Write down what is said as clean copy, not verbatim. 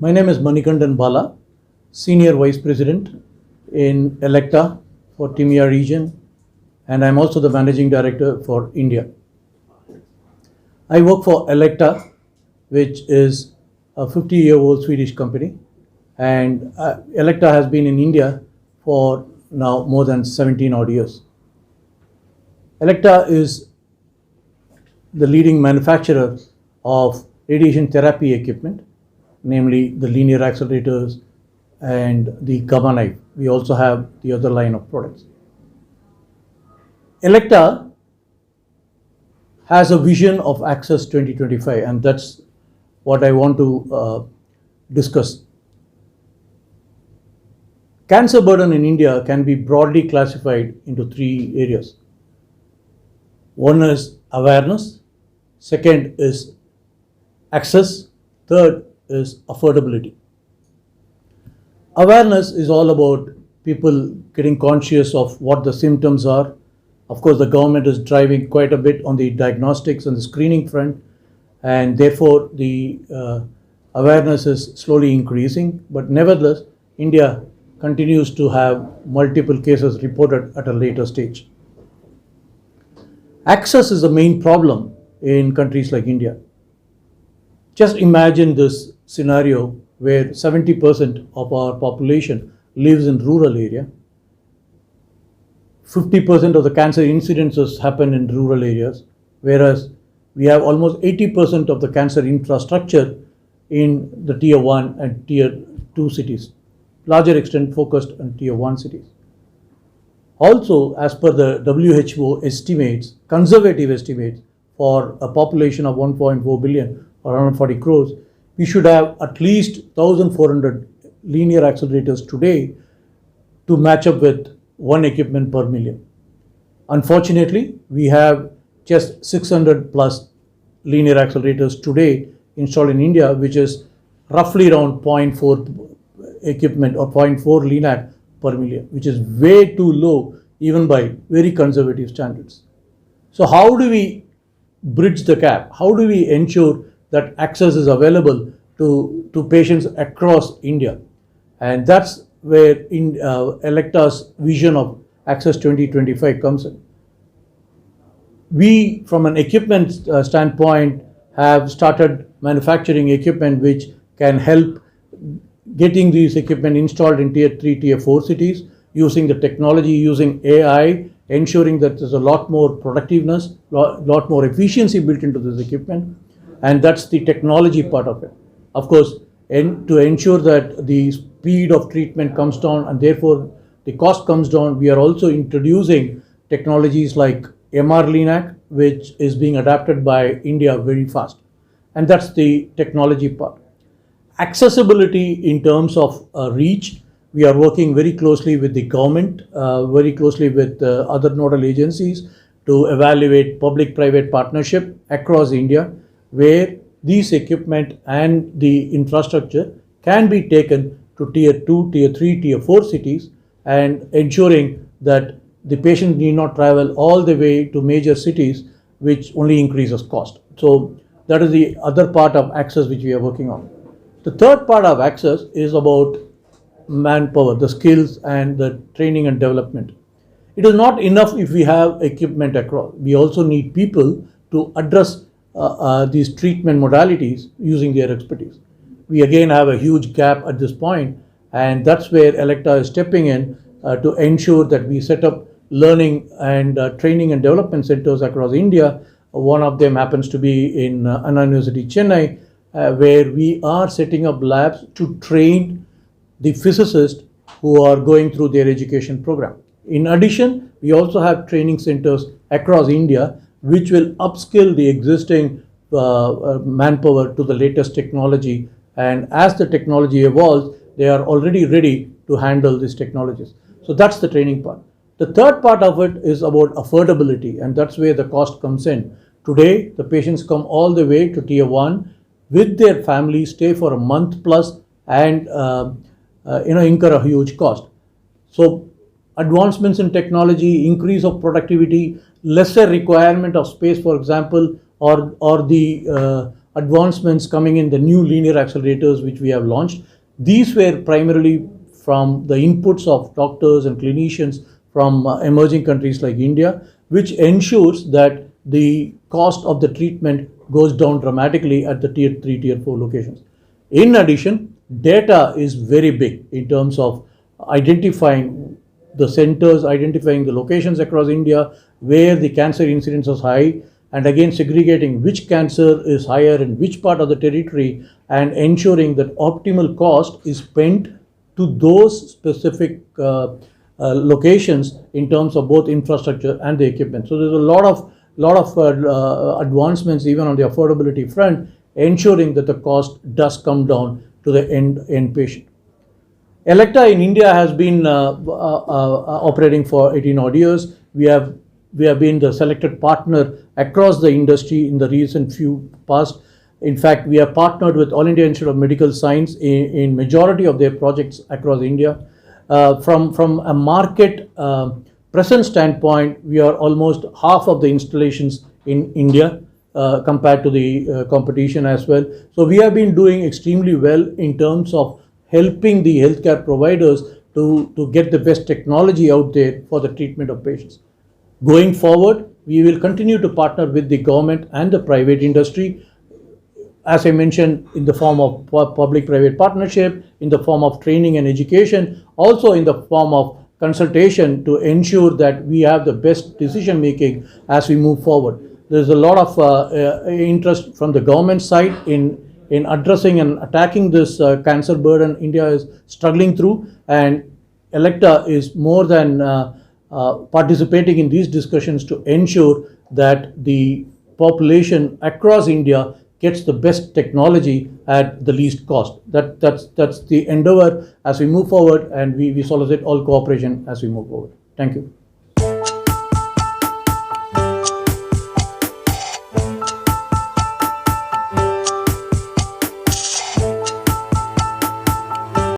My name is Manikandan Bala, Senior Vice President in Elekta for Timia region, and I'm also the Managing Director for India. I work for Elekta, which is a 50-year-old Swedish company, and Elekta has been in India for now more than 17 odd years. Elekta is the leading manufacturer of radiation therapy equipment, namely the linear accelerators and the gamma knife. We also have the other line of products. Elekta has a vision of Access 2025, and that's what I want to discuss. Cancer burden in India can be broadly classified into three areas. One is awareness, second is access, third is affordability. Awareness is all about people getting conscious of what the symptoms are. Of course, the government is driving quite a bit on the diagnostics and the screening front, and therefore the awareness is slowly increasing. But nevertheless, India continues to have multiple cases reported at a later stage. Access is the main problem in countries like India. Just imagine this scenario where 70% of our population lives in rural area. 50% of the cancer incidences happen in rural areas, whereas we have almost 80% of the cancer infrastructure in the tier 1 and tier 2 cities, larger extent focused on tier 1 cities. Also, as per the WHO estimates, conservative estimates, for a population of 1.4 billion or 140 crores, we should have at least 1,400 linear accelerators today to match up with one equipment per million. Unfortunately, we have just 600 plus linear accelerators today installed in India, which is roughly around 0.4 equipment or 0.4 LINAC per million, which is way too low even by very conservative standards. So how do we bridge the gap? How do we ensure that access is available to patients across India? And that's where Elekta's vision of Access 2025 comes in. We, from an equipment standpoint, have started manufacturing equipment which can help getting these equipment installed in tier 3, tier 4 cities, using the technology, using AI, ensuring that there's a lot more productiveness, lot more efficiency built into this equipment, and that's the technology part of it. Of course, to ensure that the speed of treatment comes down and therefore the cost comes down, we are also introducing technologies like MR LINAC, which is being adapted by India very fast, and that's the technology part. Accessibility in terms of reach, we are working very closely with the government, very closely with other nodal agencies to evaluate public-private partnership across India, where these equipment and the infrastructure can be taken to tier 2, tier 3, tier 4 cities, and ensuring that the patient need not travel all the way to major cities, which only increases cost. So that is the other part of access which we are working on. The third part of access is about manpower, the skills and the training and development. It is not enough if we have equipment across. We also need people to address these treatment modalities using their expertise. We again have a huge gap at this point, and that's where Elekta is stepping in to ensure that we set up learning and training and development centers across India. One of them happens to be in Anna University, Chennai, where we are setting up labs to train the physicists who are going through their education program. In addition, we also have training centers across India which will upskill the existing manpower to the latest technology, and as the technology evolves, they are already ready to handle these technologies. So that's the training part. The third part of it is about affordability, and that's where the cost comes in. Today, the patients come all the way to tier 1 with their family, stay for a month plus, and incur a huge cost. So advancements in technology, increase of productivity, lesser requirement of space, for example, or the advancements coming in the new linear accelerators which we have launched. These were primarily from the inputs of doctors and clinicians from emerging countries like India, which ensures that the cost of the treatment goes down dramatically at the tier 3, tier 4 locations. In addition, data is very big in terms of identifying the centers, identifying the locations across India where the cancer incidence is high, and again segregating which cancer is higher in which part of the territory, and ensuring that optimal cost is spent to those specific locations in terms of both infrastructure and the equipment. So there's a lot of advancements even on the affordability front, ensuring that the cost does come down to the end patient. Elekta in India has been operating for 18 odd years. We have been the selected partner across the industry in the recent few past. In fact, we have partnered with All India Institute of Medical Science in majority of their projects across India. From a market presence standpoint, we are almost half of the installations in India compared to the competition as well. So we have been doing extremely well in terms of helping the healthcare providers to get the best technology out there for the treatment of patients. Going forward, we will continue to partner with the government and the private industry, as I mentioned, in the form of public-private partnership, in the form of training and education, also in the form of consultation to ensure that we have the best decision making as we move forward. There's a lot of interest from the government side in addressing and attacking this cancer burden India is struggling through, and Elekta is more than participating in these discussions to ensure that the population across India gets the best technology at the least cost. That's the endeavor as we move forward, and we solicit all cooperation as we move forward. Thank you.